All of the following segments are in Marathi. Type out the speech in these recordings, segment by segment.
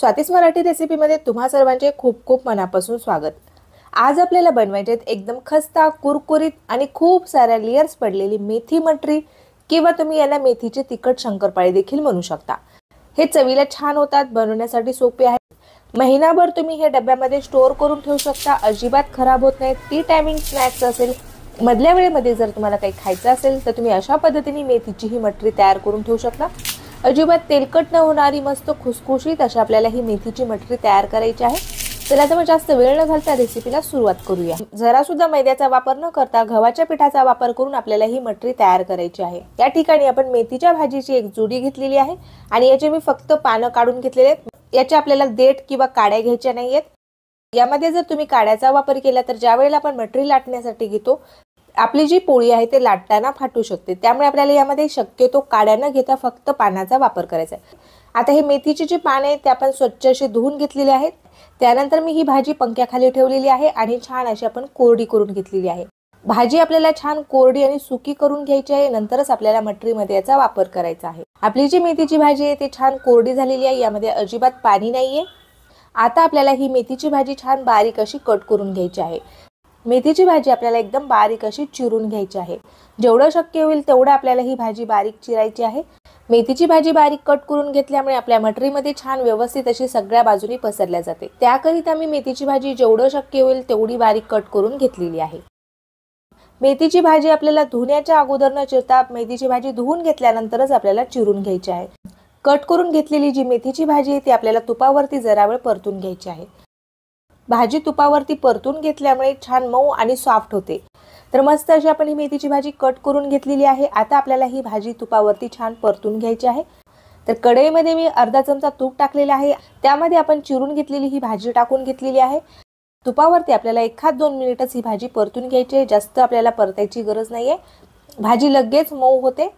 स्वातीस मराठी रेसिपीमध्ये तुम्हा सर्वांचे खूप खूप मनापासून स्वागत। आज आपल्याला बनवायचे एकदम खस्ता कुरकुरीत आणि खूप साऱ्या लेयर्स पडलेली मेथी मटरी किंवा तुम्ही याला मेथीचे तिखट शंकरपाळे देखील म्हणू शकता। हे चवीला छान होतात, बनवण्यासाठी सोपे आहे। महिनाभर तुम्ही हे डब्यामध्ये स्टोर करून ठेवू शकता, अजिबात खराब होत नाही। टी टायमिंग स्नॅक्स असेल, मधल्या वेळेमध्ये जर तुम्हाला काही खायचं असेल तर तुम्ही अशा पद्धतीने मेथीची ही मटरी तयार करून ठेवू शकता। अजिबात तेलकट न होणारी मस्त खुसखुशीत अशा आपल्याला ही मेथीची मटरी तयार करायची आहे। चला तर मग जास्त वेळ न घालता रेसिपीला सुरुवात करूया। जरा सुद्धा मैद्याचा वापर न करता गव्हाच्या पिठाचा वापर करून आपल्याला ही मटरी तयार करायची आहे। या ठिकाणी आपण मेथीच्या भाजीची एक जुडी घेतलेली आहे आणि याचे मी फक्त पानं काढून घेतलेले आहेत। याचे आपल्याला देठ किंवा काड्या घ्यायच्या नाहीयेत। यामध्ये जर तुम्ही काड्याचा वापर केला तर ज्या वेळेला आपण मटरी लाटण्यासाठी घेतो आपली जी पोळी आहे ते लाटताना फाटू शकते, त्यामुळे आपल्याला यामध्ये शक्यतो काड्या न घेता फक्त पानाचा वापर करायचा आहे। आता हे मेथीची जी पाने आहेत ते आपण स्वच्छ अशी धुवून घेतलेली आहेत। त्यानंतर मी ही भाजी पंख्याखाली ठेवलेली आहे आणि छान अशी आपण कोरडी करून घेतलेली आहे। भाजी आपल्याला छान कोरडी आणि सुकी करून घ्यायची आहे, नंतरच आपल्याला मटरीमध्ये याचा वापर करायचा आहे। आपली जी मेथीची भाजी आहे ती छान कोरडी झालेली आहे, यामध्ये अजिबात पाणी नाहीये। आता आपल्याला ही मेथीची भाजी छान बारीक अशी कट करून घ्यायची आहे। मेथीची भाजी आपल्याला एकदम बारीक अशी चिरून घ्यायची आहे। जेवढं शक्य होईल तेवढं आपल्याला ही भाजी बारीक चिरायची आहे। मेथीची भाजी बारीक कट करून घेतल्यामुळे आपल्या मटरीमध्ये छान व्यवस्थित अशी सगळ्या बाजूनी पसरल्या जाते। त्याकरिता मी मेथीची भाजी जेवढं शक्य होईल तेवढी बारीक कट करून घेतलेली आहे। मेथीची भाजी आपल्याला धुण्याच्या अगोदर न चिरता मेथीची भाजी धुवून घेतल्यानंतरच आपल्याला चिरून घ्यायची आहे। कट करून घेतलेली जी मेथीची भाजी आहे ती आपल्याला तुपावरती जरा वेळ परतून घ्यायची आहे। भाजी तुपावरती परतून घेतल्यामुळे छान मऊ आणि सॉफ्ट होते। तर मस्त अशी आपण ही मेथीची भाजी कट करून घेतलेली आहे। आता आपल्याला ही भाजी तुपावरती छान परतून घ्यायची आहे। तर कढईमध्ये मी अर्धा चमचा तूप टाकलेला आहे, त्यामध्ये आपण चिरून घेतलेली ही भाजी टाकून घेतलेली आहे। तुपावरती आपल्याला 1-2 मिनिटच ही भाजी परतून घ्यायची आहे, जास्त आपल्याला परतायची गरज नाहीये। भाजी लगेच मऊ होते।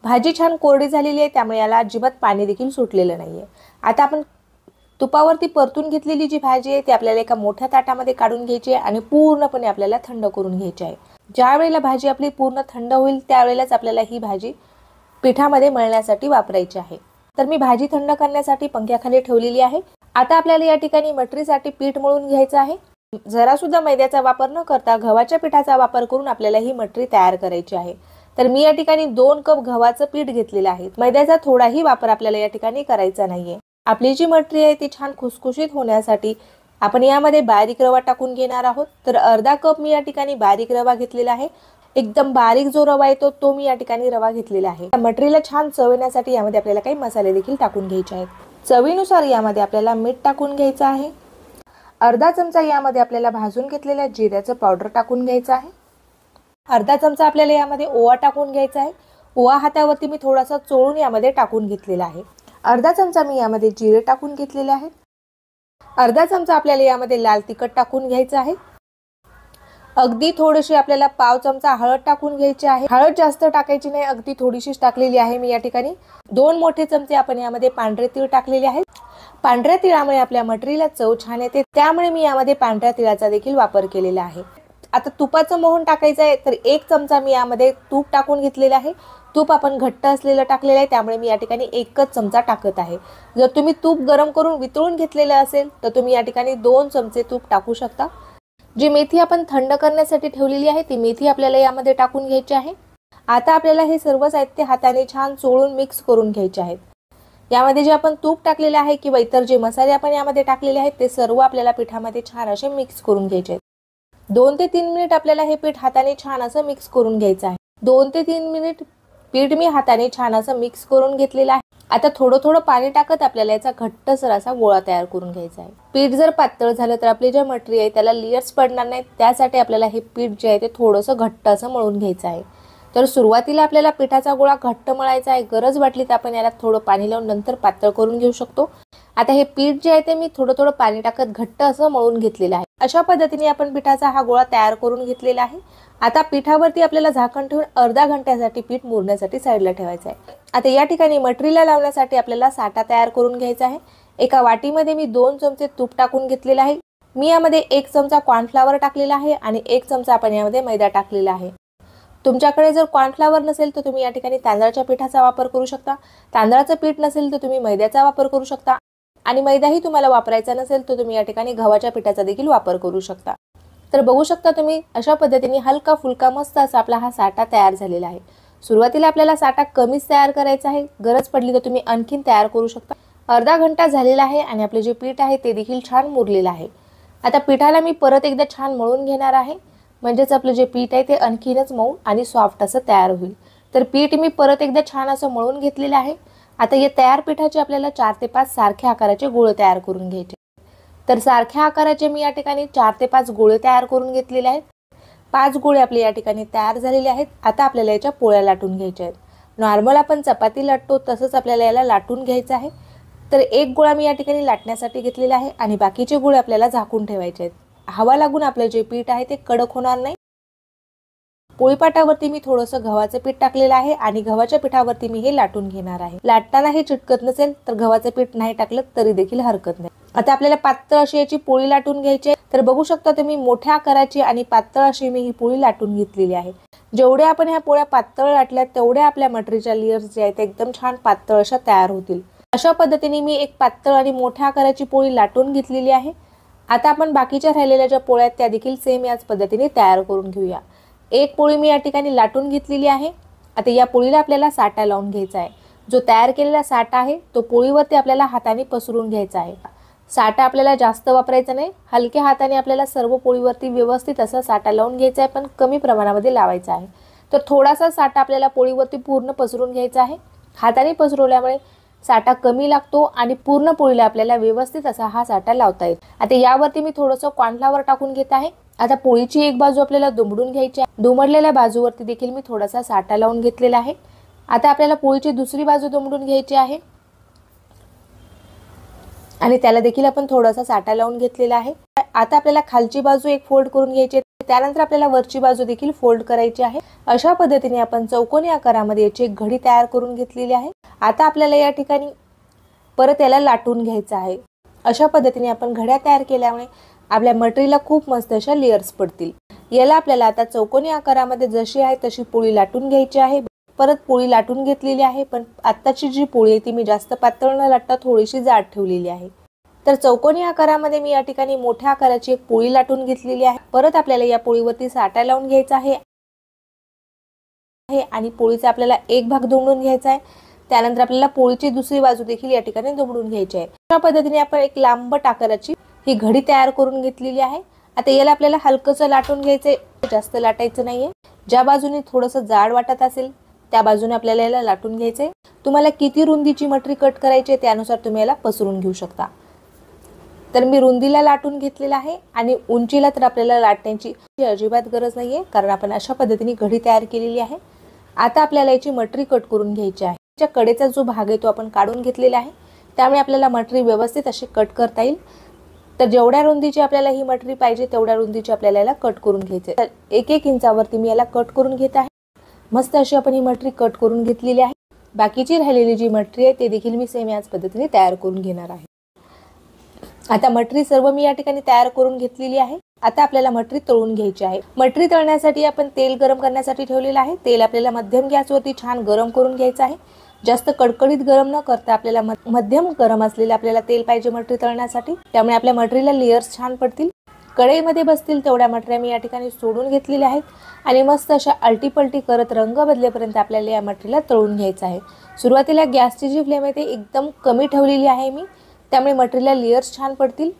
भाजी छान कोरडी झालेली आहे, त्यामुळे याला अजिबात पाणी देखील सुटलेलं नाहीये। आता आपण तुपावरती परतून घेतलेली जी भाजी आहे ती आपल्याला एका मोठ्या ताटामध्ये काढून घ्यायची आहे आणि पूर्णपणे आपल्याला थंड करून घ्यायची आहे। ज्या वेळेला भाजी आपली पूर्ण थंड होईल त्यावेळेलाच आपल्याला ही भाजी पिठामध्ये मळण्यासाठी वापरायची आहे। तर मी भाजी थंड करण्यासाठी पंख्याखाली ठेवलेली आहे। आता आपल्याला या ठिकाणी मटरीसाठी पीठ मळून घ्यायचं आहे। जरा सुद्धा मैद्याचा वापर न करता गव्हाच्या पिठाचा वापर करून आपल्याला ही मटरी तयार करायची आहे। तर मी या ठिकाणी 2 कप गव्हाचं पीठ घेतलेलं आहे। मैद्याचा थोडाही वापर आपल्याला या ठिकाणी करायचा नाहीये। आपली जी मटरी आहे ती छान खुसखुशीत होण्यासाठी आपण यामध्ये बारीक रवा टाकून घेणार आहोत। तर अर्धा कप मी या ठिकाणी बारीक रवा घेतलेला आहे। एकदम बारीक जो रवा येतो तो मी या ठिकाणी रवा घेतलेला आहे। मटरीला छान चव येण्यासाठी यामध्ये आपल्याला काही मसाले देखील टाकून घ्यायचे आहेत। चवीनुसार यामध्ये आपल्याला मीठ टाकून घ्यायचं आहे। अर्धा चमचा यामध्ये आपल्याला भाजून घेतलेल्या जिऱ्याचं पावडर टाकून घ्यायचं आहे। अर्धा चमचा आपल्याला यामध्ये ओवा टाकून घ्यायचा आहे। ओवा हातावरती मी थोडासा चोळून यामध्ये टाकून घेतलेला आहे। अर्धा चमचा मी यामध्ये जिरे टाकून घेतलेले आहे। अर्धा चमचा आपल्याला यामध्ये लाल तिखट टाकून घ्यायचं आहे। अगदी थोडीशी आपल्याला पाव चमचा हळद टाकून घ्यायची आहे। हळद जास्त टाकायची नाही, अगदी थोडीशीच टाकलेली आहे मी या ठिकाणी। 2 मोठे चमचे आपण यामध्ये पांढरे तीळ टाकलेले आहेत। पांढऱ्या तिळामुळे आपल्या मटरीला चव छान येते, त्यामुळे मी यामध्ये पांढऱ्या तिळाचा देखील वापर केलेला आहे। आता तुपाचं मोहन टाकायचं आहे, तर 1 चमचा मी यामध्ये तूप टाकून घेतलेलं आहे। तूप आपण घट्ट असलेलं टाकलेलं आहे, त्यामुळे मी या ठिकाणी 1च चमचा टाकत आहे। जर तुम्ही तूप गरम करून वितळून घेतलेलं असेल तर तुम्ही या ठिकाणी 2 चमचे तूप टाकू शकता। जी मेथी आपण थंड करण्यासाठी ठेवलेली आहे ती मेथी आपल्याला यामध्ये टाकून घ्यायची आहे। आता आपल्याला हे सर्व साहित्य हाताने छान चोळून मिक्स करून घ्यायचे आहेत। यामध्ये जे आपण तूप टाकलेले आहे किंवा इतर जे मसाले आपण यामध्ये टाकलेले आहेत ते सर्व आपल्याला पिठामध्ये छान असे मिक्स करून घ्यायचे आहेत। 2 ते 3 मिनिट आपल्याला हे पीठ हाताने छान असं मिक्स करून घ्यायचं आहे। 2 ते 3 मिनिट पीठ मी हाताने छान असं मिक्स करून घेतलेलं आहे। आता थोडं थोडं पाणी टाकत आपल्याला याचा घट्टसर असा गोळा तयार करून घ्यायचा आहे। पीठ जर पातळ झालं तर आपली जे मटरी आहे त्याला लेयर्स पडणार नाहीत, त्यासाठी आपल्याला हे पीठ जे आहे ते थोडंसं घट्ट असं मळून घ्यायचं आहे। तर सुरुवातीला आपल्याला पिठाचा गोळा घट्ट मळायचा आहे, गरज वाटली तर आपण याला थोडं पाणी लावून नंतर पातळ करून घेऊ शकतो। आता हे पीठ जे आहे ते मी थोडं थोडं पाणी टाकत घट्ट असं मळून घेतलेलं आहे। अशा पद्धतीने आपण पिठाचा हा गोळा तयार करून घेतलेला आहे। आता पिठावरती आपल्याला झाकण ठेवून अर्धा घंट्यासाठी पीठ मुरण्यासाठी साईडला ठेवायचं आहे। आता या ठिकाणी मटरीला लावण्यासाठी आपल्याला साठा तयार करून घ्यायचा आहे। एका वाटीमध्ये मी 2 चमचे तूप टाकून घेतलेले आहे। मी यामध्ये 1 चमचा कॉर्नफ्लॉवर टाकलेला आहे आणि 1 चमचा आपण यामध्ये मैदा टाकलेला आहे। तुमच्याकडे जर कॉर्नफ्लॉवर नसेल तर तुम्ही या ठिकाणी तांदळाच्या पिठाचा वापर करू शकता। तांदळाचं पीठ नसेल तर तुम्ही मैद्याचा वापर करू शकता। आणि मैदाही तुम्हाला वापरायचा नसेल तर तुम्ही या ठिकाणी गव्हाच्या पिठाचा देखील वापर करू शकता। तर बघू शकता तुम्ही अशा पद्धतीने हलका फुलका मस्त असा आपला हा साठा तयार झालेला आहे। सुरुवातीला आपल्याला साठा कमीच तयार करायचा आहे, गरज पडली तर तुम्ही आणखीन तयार करू शकता। अर्धा घंटा झालेला आहे आणि आपले जे पीठ आहे ते देखील छान मुरलेलं आहे। आता पिठाला मी परत एकदा छान मळून घेणार आहे, म्हणजेच आपलं जे पीठ आहे ते आणखीनच मऊ आणि सॉफ्ट असं तयार होईल। तर पीठ मी परत एकदा छान असं मळून घेतलेलं आहे। आता या तयार पिठाचे आपल्याला 4 ते 5 सारख्या आकाराचे गोळे तयार करून घ्यायचे। तर सारख्या आकाराचे मी या ठिकाणी 4 ते 5 गोळे तयार करून घेतलेले आहेत। 5 गोळे आपले या ठिकाणी तयार झालेले आहेत। आता आपल्याला याच्या पोळ्या लाटून घ्यायच्या आहेत। नॉर्मल आपण चपाती लाटतो तसंच आपल्याला याला लाटून घ्यायचं आहे। तर एक गोळा मी या ठिकाणी लाटण्यासाठी घेतलेला आहे आणि बाकीचे गोळे आपल्याला झाकून ठेवायचे आहेत। हवा लागून आपलं जे पीठ आहे ते कडक होणार नाही। पोळीपाटावरती मी थोडंसं गव्हाचं पीठ टाकलेलं आहे आणि गव्हाच्या पिठावरती मी हे लाटून घेणार आहे। लाटताना हे चिटकत नसेल तर गव्हाचं पीठ नाही टाकलं तरी देखील हरकत नाही। आता आपल्याला पातळ अशी याची पोळी लाटून घ्यायची आहे। तर बघू शकता तुम्ही मोठ्या आकाराची आणि पातळ अशी मी ही पोळी लाटून घेतलेली आहे। जेवढ्या आपण ह्या पोळ्या पातळ लाटल्या तेवढ्या आपल्या मटरीच्या लेयर्स जे आहेत ते एकदम छान पातळ अशा तयार होतील। अशा पद्धतीने मी एक पातळ आणि मोठ्या आकाराची पोळी लाटून घेतलेली आहे। आता आपण बाकीच्या राहिलेल्या ज्या पोळ्या आहेत त्या देखील सेम याच पद्धतीने तयार करून घेऊया। एक पोळी मी या ठिकाणी लाटून घेतलेली आहे। आता या पोळीला आपल्याला साठा लावून घ्यायचा आहे। जो तयार केलेला साठा आहे तो पोळीवरती आपल्याला हाताने पसरून घ्यायचा आहे। साठा आपल्याला जास्त वापरायचा नाही, हलक्या हाताने आपल्याला सर्व पोळीवरती व्यवस्थित असा साठा लावून घ्यायचा आहे, पण कमी प्रमाणामध्ये लावायचा आहे। तर थोडासा साठा आपल्याला पोळीवरती पूर्ण पसरून घ्यायचा आहे। हाताने पसरवल्यामुळे साठा कमी लागतो आणि पूर्ण पोळीला आपल्याला व्यवस्थित असा हा साठा लावता येईल। आता यावरती मी थोडंसं कॉर्नफ्लॉवर टाकून घेत आहे। आता पोळीची एक बाजू आपल्याला दुमडून घ्यायची आहे। दुमडलेल्या बाजूवरती देखील मी थोडासा साठा लावून घेतलेला आहे। आता आपल्याला पोळीची दुसरी बाजू दुमडून घ्यायची आहे आणि त्याला देखील आपण थोडासा साठा लावून घेतलेला आहे। आता आपल्याला खालची बाजू एक फोल्ड करून घ्यायची आहे, त्यानंतर आपल्याला वरची बाजू देखील फोल्ड करायची आहे। अशा पद्धतीने आपण चौकोनी आकारामध्ये याची एक घडी तयार करून घेतलेली आहे। आता आपल्याला या ठिकाणी परत याला लाटून घ्यायचं आहे। अशा पद्धतीने आपण घड्या तयार केल्यामुळे आपल्या मटरीला खूप मस्त अशा लेयर्स पडतील। याला आपल्याला आता चौकोनी आकारामध्ये जशी आहे तशी पोळी लाटून घ्यायची आहे। परत पोळी लाटून घेतलेली आहे, पण आत्ताची जी पोळी आहे ती मी जास्त पातळ न लाटता थोडीशी जाड ठेवलेली आहे। तर चौकोनी आकारामध्ये मी या ठिकाणी मोठ्या आकाराची एक पोळी लाटून घेतलेली आहे। परत आपल्याला या पोळीवरती साठा लावून घ्यायचा आहे आणि पोळीचा आपल्याला एक भाग दुमडून घ्यायचा आहे। त्यानंतर आपल्याला पोळीची दुसरी बाजू देखील या ठिकाणी दुमडून घ्यायची आहे। अशा पद्धतीने आपण एक लांबट आकाराची ही घडी तयार करून घेतलेली आहे। आता याला आपल्याला हलकंसं लाटून घ्यायचंय, जास्त लाटायचं नाहीये। ज्या बाजूने थोडंसं जाड वाटत असेल त्या बाजूने आपल्याला याला लाटून घ्यायचंय। तुम्हाला किती रुंदीची मटरी कट करायची आहे त्यानुसार तुम्ही याला पसरून घेऊ शकता। तर मी रुंदीला लाटून घेतलेला आहे आणि उंचीला तर आपल्याला लाटण्याची अजिबात गरज नाहीये, कारण आपण अशा पद्धतीने घडी तयार केलेली आहे। आता आपल्याला याची मटरी कट करून घ्यायची आहे। त्या कडेचा जो भाग आहे तो आपण काढून घेतलेला आहे, त्यामुळे आपल्याला मटरी व्यवस्थित अशी कट करता येईल। तर जेवढ्या रुंदीची आपल्याला ही मटरी पाहिजे तेवढ्या रुंदीची आपल्याला याला कट करून घ्यायचे। तर 1-1 इंचावरती मी याला कट करून घेत आहे। मस्त अशी आपण ही मटरी कट करून घेतलेली आहे। बाकीची राहिलेली जी मटरी आहे ते देखील मी सेम याच पद्धतीने तयार करून घेणार आहे। आता मटरी सर्व मी या ठिकाणी तयार करून घेतलेली आहे। आता आपल्याला मटरी तळून घ्यायची आहे। मटरी तळण्यासाठी आपण तेल गरम करण्यासाठी ठेवलेलं आहे। तेल आपल्याला मध्यम गॅसवरती छान गरम करून घ्यायचं आहे। जास्त कडकडीत गरम न करता आपल्याला मध्यम गरम असलेले आपल्याला तेल पाहिजे मटरी तळण्यासाठी, त्यामुळे आपल्या मटरीला लेयर्स छान पडतील। कढईमध्ये बसतील तेवढ्या मटऱ्या मी या ठिकाणी सोडून घेतलेल्या आहेत आणि मस्त अशा अलटी-पलटी करत रंग बदलेपर्यंत आपल्याला या मटरीला तळून घ्यायचं आहे। सुरुवातीला गॅसची जी फ्लेम आहे ती एकदम कमी ठेवलेली आहे मी, त्यामुळे मटरीला लेयर्स छान पडतील।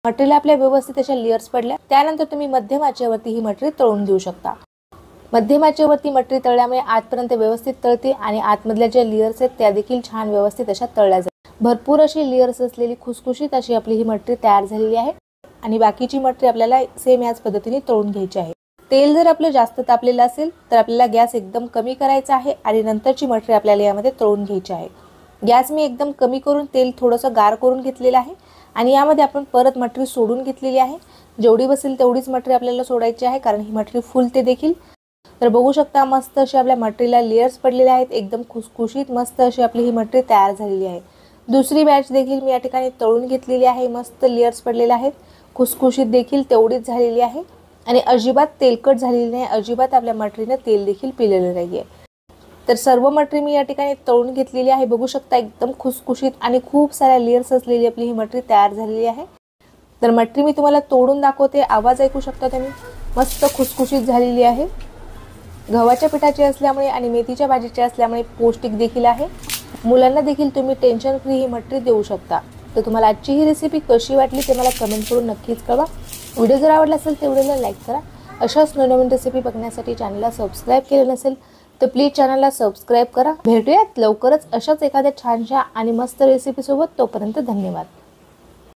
मटरीला आपल्या व्यवस्थित अशा लेयर्स पडल्या त्यानंतर तुम्ही मध्यम आचेवरती ही मटरी तळून घेऊ शकता। मध्यम आचेवरती मटरी तळल्यामुळे आतपर्यंत व्यवस्थित तळते आणि आतमधल्या ज्या लेयर्स आहेत त्या देखील छान व्यवस्थित अशा तळल्या जातात। भरपूर अशी लेयर्स असलेली खुसखुशीत अशी आपली ही मटरी तयार झालेली आहे आणि बाकीची मटरी आपल्याला सेम याच पद्धतीने तळून घ्यायची आहे। तेल जर आपलं जास्त तापलेलं असेल तर आपल्याला गॅस एकदम कमी करायचा आहे आणि नंतरची मटरी आपल्याला यामध्ये तळून घ्यायची आहे। गॅस मी एकदम कमी करून तेल थोडंसं गार करून घेतलेलं आहे आणि यामध्ये आपण परत मटरी सोडून घेतलेली आहे। जेवढी बसेल तेवढीच मटरी आपल्याला सोडायची आहे, कारण ही मटरी फुलते देखील। तर बघू शकता मस्त अशी आपल्या मटरीला लेयर्स पडलेले आहेत। एकदम खुसखुशीत मस्त अशी आपली ही मटरी तयार झालेली आहे। दुसरी बॅच देखील मी या ठिकाणी तळून घेतलेली आहे। मस्त लेयर्स पडलेले आहेत, खुसखुशीत देखील तेवढीच झालेली आहे आणि अजिबात तेलकट झालेली नाही, अजिबात आपल्या मटरीने तेल देखील पिलेलं नाहीये। तर सर्व मटरी मी या ठिकाणी तळून घेतलेली आहे। बघू शकता एकदम खुसखुशीत आणि खूप साऱ्या लेयर्स असलेली आपली ही मटरी तयार झालेली आहे। तर मटरी मी तुम्हाला तोडून दाखवते, आवाज ऐकू शकता तुम्ही, मस्त खुसखुशीत झालेली आहे। गव्हाच्या पिठाची असल्यामुळे आणि मेथीच्या भाजीची असल्यामुळे पौष्टिक देखील आहे। मुलांना देखील तुम्ही टेन्शन फ्री ही मटरी देऊ शकता। तर तुम्हाला आजची ही रेसिपी कशी वाटली ते मला कमेंट करून नक्कीच कळवा। व्हिडिओ जर आवडला असेल तर व्हिडिओला लाईक करा। अशाच नवनवीन रेसिपी बघण्यासाठी चॅनलला सबस्क्राईब केलं नसेल तर प्लीज चॅनलला सबस्क्राईब करा। भेटूयात लवकरच अशाच एखाद्या छानशा आणि मस्त रेसिपी सोबत। तोपर्यंत धन्यवाद।